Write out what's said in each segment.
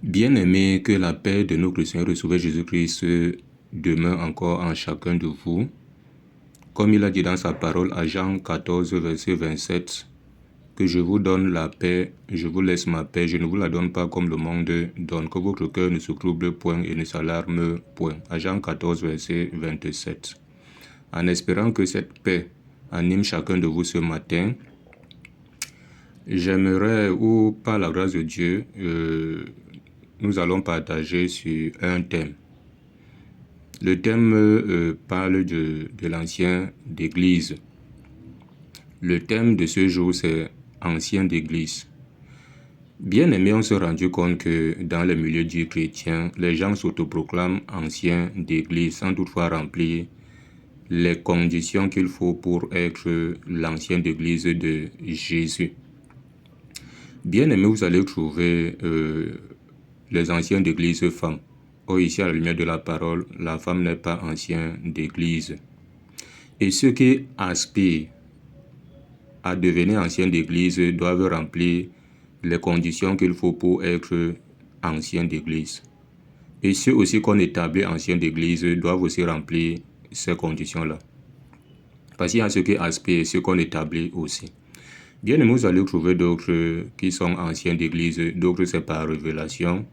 Bien-aimés, que la paix de notre Seigneur et Sauveur Jésus-Christ demeure encore en chacun de vous. Comme il a dit dans sa parole à Jean 14, verset 27, que je vous donne la paix, je vous laisse ma paix, je ne vous la donne pas comme le monde donne, que votre cœur ne se trouble point et ne s'alarme point. À Jean 14, verset 27. En espérant que cette paix anime chacun de vous ce matin, j'aimerais, ou par la grâce de Dieu, nous allons partager sur un thème. Le thème parle de l'ancien d'église. Le thème de ce jour, c'est ancien d'église. Bien aimé, on s'est rendu compte que dans les milieux dits chrétiens, les gens s'autoproclament anciens d'église sans toutefois remplir les conditions qu'il faut pour être l'ancien d'église de Jésus. Bien aimé, vous allez trouver les anciens d'église femmes. Or, ici, à la lumière de la parole, la femme n'est pas ancien d'église. Et ceux qui aspirent à devenir anciens d'église doivent remplir les conditions qu'il faut pour être anciens d'église. Et ceux aussi qu'on établit anciens d'église doivent aussi remplir ces conditions-là. Parce qu'il y a ceux qui aspirent et ceux qu'on établit aussi. Bien aimé, vous allez trouver d'autres qui sont anciens d'église, d'autres c'est par révélation.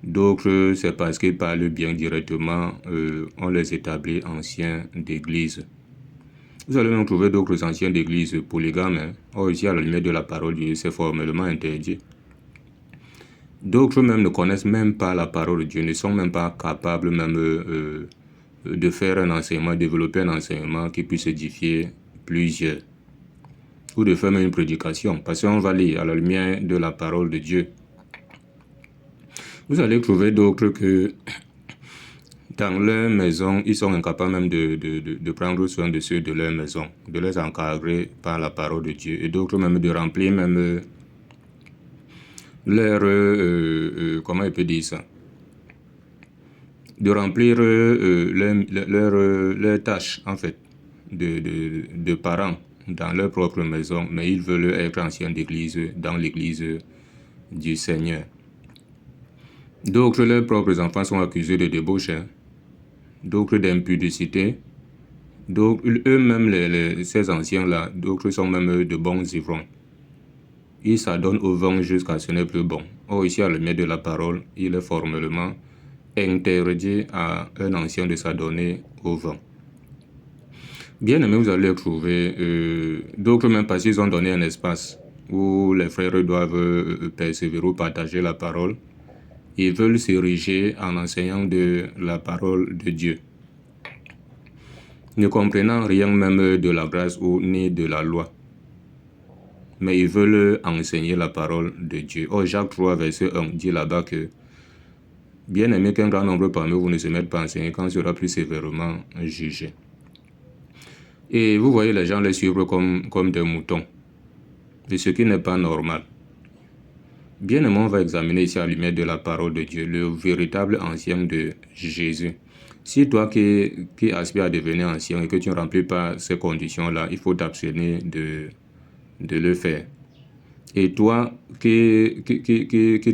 D'autres, c'est parce qu'ils parlent bien directement, on les établit anciens d'église. Vous allez même trouver d'autres anciens d'église polygames. Or, ici, à la lumière de la parole de Dieu, c'est formellement interdit. D'autres même ne connaissent même pas la parole de Dieu, ne sont même pas capables même de faire un enseignement, développer un enseignement qui puisse édifier plusieurs. Ou de faire même une prédication. Parce qu'on va lire à la lumière de la parole de Dieu. Vous allez trouver d'autres que dans leur maison, ils sont incapables même de prendre soin de ceux de leur maison, de les encadrer par la parole de Dieu, et d'autres même de remplir même leur, comment il peut dire ça, de remplir leurs tâches en fait, de parents dans leur propre maison, mais ils veulent être anciens d'église dans l'église du Seigneur. D'autres, leurs propres enfants sont accusés de débauche, d'autres d'impudicité, d'autres, eux-mêmes, ces anciens-là, d'autres sont même de bons ivrognes. Ils s'adonnent au vin jusqu'à ce n'est plus bon. Or, ici, à la lumière de la parole, il est formellement interdit à un ancien de s'adonner au vin. Bien aimé, vous allez trouver d'autres même parce qu'ils ont donné un espace où les frères doivent persévérer ou partager la parole. Ils veulent s'ériger en enseignant de la parole de Dieu, ne comprenant rien même de la grâce ou ni de la loi. Mais ils veulent enseigner la parole de Dieu. Or, Jacques 3, verset 1 dit là-bas que bien aimé qu'un grand nombre parmi vous ne se mettent pas à enseigner quand sera plus sévèrement jugé. Et vous voyez les gens les suivre comme des moutons. Et ce qui n'est pas normal. Bien aimé, on va examiner ici à la lumière de la parole de Dieu, le véritable ancien de Jésus. Si toi qui aspires à devenir ancien et que tu ne remplis pas ces conditions-là, il faut t'abstenir de le faire. Et toi qui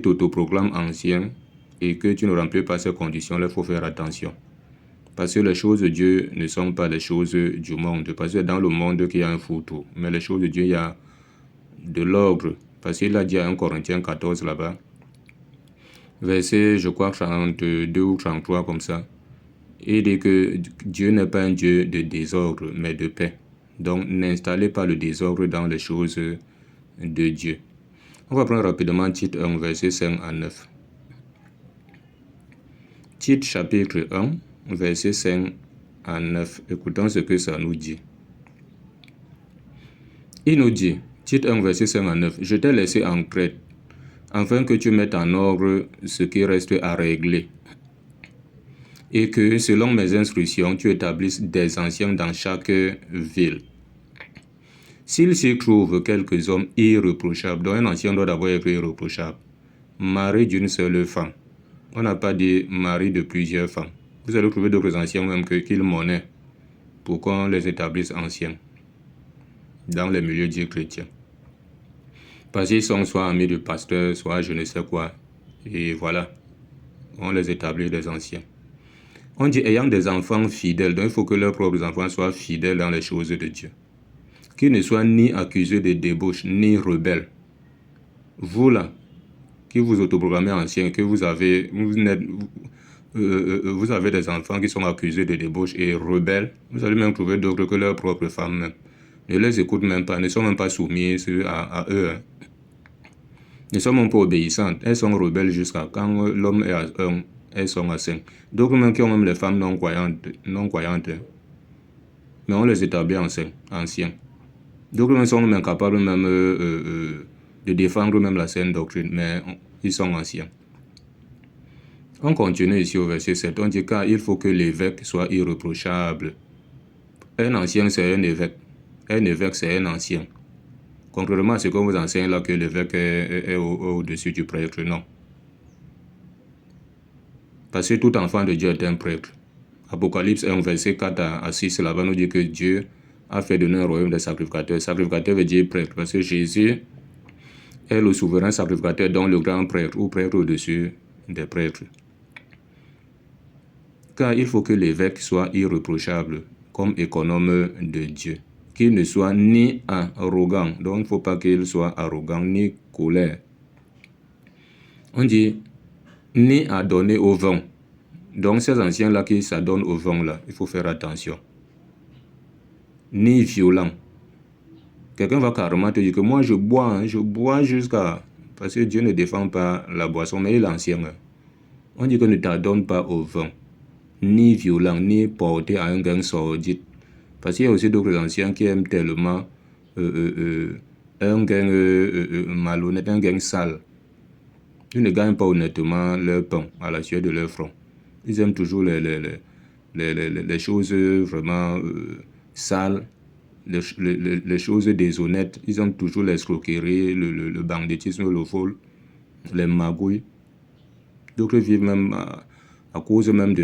t'autoproclames ancien et que tu ne remplis pas ces conditions-là, il faut faire attention. Parce que les choses de Dieu ne sont pas les choses du monde. Parce que dans le monde qu'il y a un fourre-tout. Mais les choses de Dieu, il y a de l'ordre. Parce qu'il a dit à 1 Corinthiens 14 là-bas, verset, je crois, 32 ou 33 comme ça. Il dit que Dieu n'est pas un Dieu de désordre, mais de paix. Donc, n'installez pas le désordre dans les choses de Dieu. On va prendre rapidement Tite 1, verset 5 à 9. Tite chapitre 1, verset 5 à 9. Écoutons ce que ça nous dit. Il nous dit, Tite 1, verset 5 à 9, « Je t'ai laissé en Crète, afin que tu mettes en ordre ce qui reste à régler, et que, selon mes instructions, tu établisses des anciens dans chaque ville. S'il s'y trouve quelques hommes irréprochables, dont un ancien doit d'abord être irréprochable, mari d'une seule femme. » On n'a pas dit mari de plusieurs femmes. Vous allez trouver d'autres anciens même qu'ils monnaient pour qu'on les établisse anciens dans les milieux dits chrétiens. Parce qu'ils sont soit amis du pasteur, soit je ne sais quoi. Et voilà, on les établit des anciens. On dit ayant des enfants fidèles, donc il faut que leurs propres enfants soient fidèles dans les choses de Dieu. Qu'ils ne soient ni accusés de débauche, ni rebelles. Vous là, qui vous autoprogrammez anciens, que vous avez des enfants qui sont accusés de débauche et rebelles, vous allez même trouver d'autres que leurs propres femmes même. Ne les écoutent même pas, ne sont même pas soumis à eux. Hein. Ne sont même pas obéissantes. Elles sont rebelles jusqu'à quand l'homme est à 1, elles sont à 5. D'autres même qui ont même les femmes non croyantes. Hein. Mais on les établit anciens. D'autres même sont même incapables même, de défendre même la saine doctrine, mais ils sont anciens. On continue ici au verset 7. On dit car il faut que l'évêque soit irréprochable. Un ancien, c'est un évêque. Un évêque, c'est un ancien. Contrairement à ce qu'on vous enseigne là, que l'évêque est au-dessus du prêtre, non. Parce que tout enfant de Dieu est un prêtre. Apocalypse 1, verset 4 à 6, là-bas nous dit que Dieu a fait donner un royaume des sacrificateurs. Sacrificateur veut dire prêtre, parce que Jésus est le souverain sacrificateur, dont le grand prêtre, ou prêtre au-dessus des prêtres. Car il faut que l'évêque soit irréprochable, comme économe de Dieu. Qu'il ne soit ni arrogant, donc il ne faut pas qu'il soit arrogant, ni colère. On dit, ni adonné au vin. Donc ces anciens-là qui s'adonnent au vin, là, il faut faire attention. Ni violent. Quelqu'un va carrément te dire que moi je bois jusqu'à... Parce que Dieu ne défend pas la boisson, mais il est l'ancien. On dit que ne t'adonne pas au vin, ni violent, ni porté à un gain sordide. Parce qu'il y a aussi d'autres anciens qui aiment tellement un gain malhonnête, un gain sale. Ils ne gagnent pas honnêtement leur pain à la sueur de leur front. Ils aiment toujours les choses vraiment sales, les choses déshonnêtes. Ils aiment toujours l'escroquerie, le banditisme, le vol, les magouilles. D'autres vivent même à cause même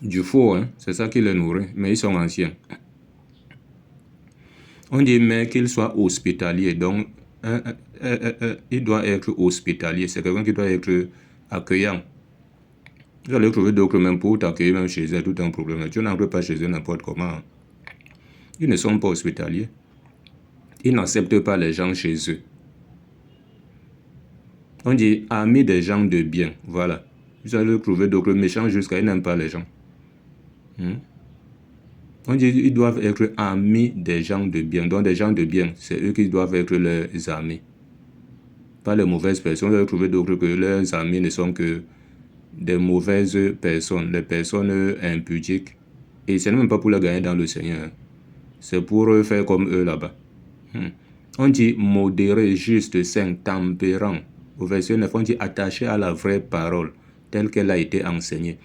du faux. Hein. C'est ça qui les nourrit. Mais ils sont anciens. On dit mais qu'il soit hospitalier. Donc, il doit être hospitalier. C'est quelqu'un qui doit être accueillant. Vous allez trouver d'autres même pour t'accueillir même chez eux, tout un problème. Tu n'entres pas chez eux n'importe comment. Ils ne sont pas hospitaliers. Ils n'acceptent pas les gens chez eux. On dit amis des gens de bien. Voilà. Vous allez trouver d'autres méchants jusqu'à ils n'aiment pas les gens. On dit ils doivent être amis des gens de bien. Donc des gens de bien, c'est eux qui doivent être leurs amis. Pas les mauvaises personnes. Vous allez trouver d'autres que leurs amis ne sont que des mauvaises personnes, les personnes impudiques. Et ce n'est même pas pour les gagner dans le Seigneur. C'est pour faire comme eux là-bas. On dit modéré, juste, saint, tempérant. Au verset 9, on dit attaché à la vraie parole, telle qu'elle a été enseignée.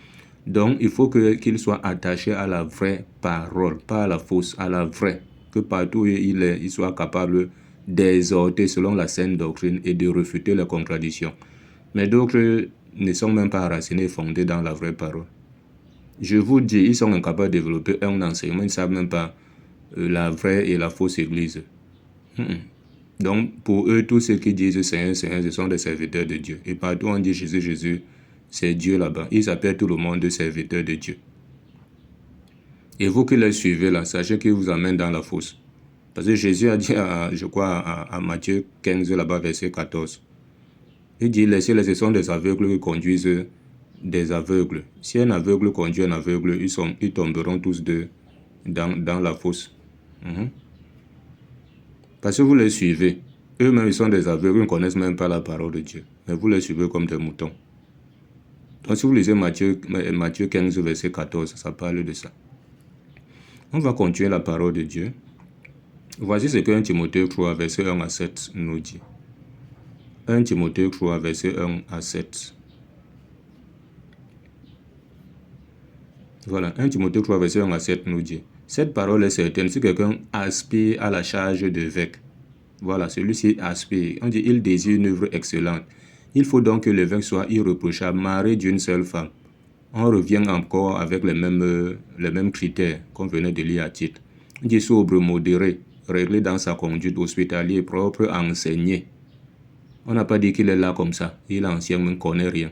Donc, il faut qu'il soit attaché à la vraie parole, pas à la fausse, à la vraie. Que partout où il soit capable d'exhorter selon la saine doctrine et de refuter les contradictions. Mais d'autres ne sont même pas enracinés et fondés dans la vraie parole. Je vous dis, ils sont incapables de développer un enseignement, ils ne savent même pas la vraie et la fausse église. Donc, pour eux, tous ceux qui disent Seigneur, Seigneur, ce sont des serviteurs de Dieu. Et partout on dit Jésus, Jésus, c'est Dieu là-bas. Ils appellent tout le monde serviteurs de Dieu. Et vous qui les suivez là, sachez qu'ils vous amènent dans la fosse. Parce que Jésus a dit, je crois, à Matthieu 15, là-bas, verset 14. Il dit, laissez les sons des aveugles qui conduisent des aveugles. Si un aveugle conduit un aveugle, ils tomberont tous deux dans la fosse. Parce que vous les suivez. Eux-mêmes, ils sont des aveugles, ils ne connaissent même pas la parole de Dieu. Mais vous les suivez comme des moutons. Donc si vous lisez Matthieu 15, verset 14, ça parle de ça. On va continuer la parole de Dieu. Voici ce que 1 Timothée 3, verset 1 à 7 nous dit. 1 Timothée 3, verset 1 à 7. Voilà, 1 Timothée 3, verset 1 à 7 nous dit. Cette parole est certaine, si quelqu'un aspire à la charge d'évêque, voilà, celui-ci aspire. On dit, il désire une œuvre excellente. Il faut donc que l'évêque soit irréprochable, marié d'une seule femme. On revient encore avec les mêmes critères qu'on venait de lire à titre. On dit sobre, modéré, réglé dans sa conduite, hospitalier, propre, enseigné. On n'a pas dit qu'il est là comme ça. Il est ancien, mais ne connaît rien.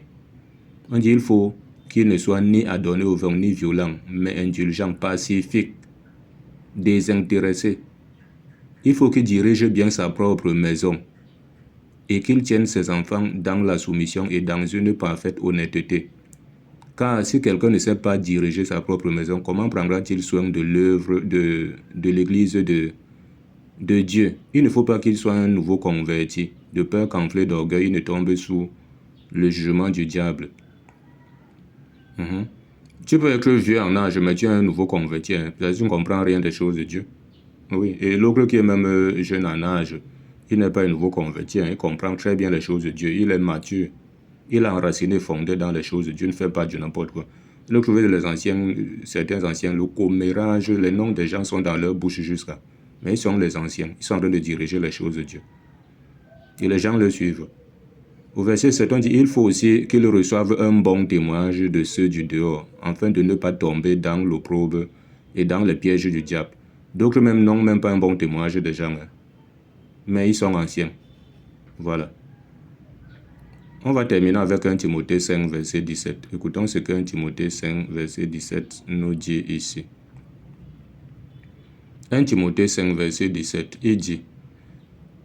On dit qu'il faut qu'il ne soit ni adonné au vin, ni violent, mais indulgent, pacifique, désintéressé. Il faut qu'il dirige bien sa propre maison et qu'il tienne ses enfants dans la soumission et dans une parfaite honnêteté. Car si quelqu'un ne sait pas diriger sa propre maison, comment prendra-t-il soin de l'œuvre de l'Église de Dieu? Il ne faut pas qu'il soit un nouveau converti, de peur qu'enflé d'orgueil, il ne tombe sous le jugement du diable. Tu peux être vieux en âge, mais tu es un nouveau converti. Tu ne comprends rien des choses de Dieu. Oui, et l'autre qui est même jeune en âge, il n'est pas un nouveau converti. Il comprend très bien les choses de Dieu. Il est mature. Il est enraciné, fondé dans les choses de Dieu. Il ne fait pas du n'importe quoi. Le trouver les anciens, certains anciens, le commérage, les noms des gens sont dans leur bouche jusqu'à. Mais ils sont les anciens. Ils sont en train de diriger les choses de Dieu. Et les gens le suivent. Au verset 7, on dit, il faut aussi qu'ils reçoivent un bon témoignage de ceux du dehors, afin de ne pas tomber dans l'opprobre et dans les pièges du diable. D'autres même n'ont même pas un bon témoignage des gens. Mais ils sont anciens. Voilà. On va terminer avec 1 Timothée 5, verset 17. Écoutons ce que 1 Timothée 5, verset 17 nous dit ici. 1 Timothée 5, verset 17, il dit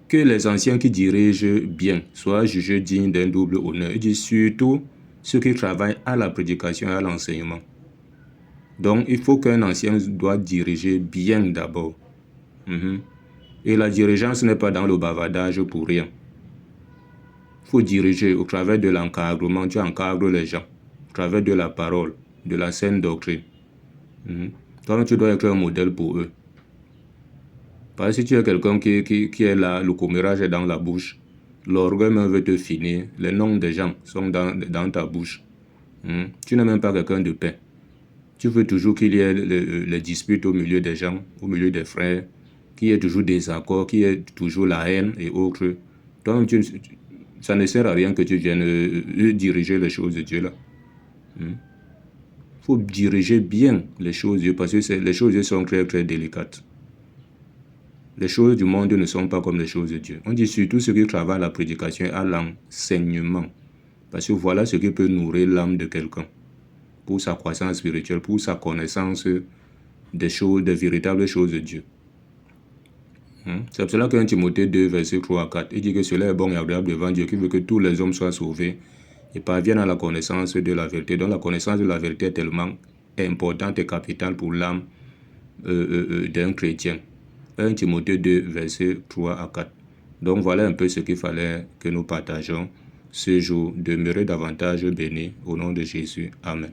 que les anciens qui dirigent bien soient jugés dignes d'un double honneur. Il dit surtout ceux qui travaillent à la prédication et à l'enseignement. Donc, il faut qu'un ancien doit diriger bien d'abord. Et la dirigeance n'est pas dans le bavardage pour rien. Il faut diriger au travers de l'encadrement. Tu encadres les gens au travers de la parole, de la saine doctrine. Donc, tu dois être un modèle pour eux. Parce que si tu es quelqu'un qui est là, le commérage est dans la bouche, l'orgueil même veut te finir, les noms des gens sont dans ta bouche. Tu n'es même pas quelqu'un de paix. Tu veux toujours qu'il y ait les disputes au milieu des gens, au milieu des frères, qu'il y ait toujours des accords, qu'il y ait toujours la haine et autres. Donc, ça ne sert à rien que tu viennes diriger les choses de Dieu là. Il faut diriger bien les choses de Dieu parce que les choses de Dieu sont très très délicates. Les choses du monde ne sont pas comme les choses de Dieu. On dit surtout ceux qui travaillent à la prédication et à l'enseignement. Parce que voilà ce qui peut nourrir l'âme de quelqu'un. Pour sa croissance spirituelle, pour sa connaissance des choses, des véritables choses de Dieu. C'est pour cela qu'un Timothée 2, verset 3 à 4, il dit que cela est bon et agréable devant Dieu, qui veut que tous les hommes soient sauvés et parviennent à la connaissance de la vérité. Donc la connaissance de la vérité est tellement importante et capitale pour l'âme d'un chrétien. 1 Timothée 2, verset 3 à 4. Donc voilà un peu ce qu'il fallait que nous partageons ce jour. Demeurer davantage bénis au nom de Jésus. Amen.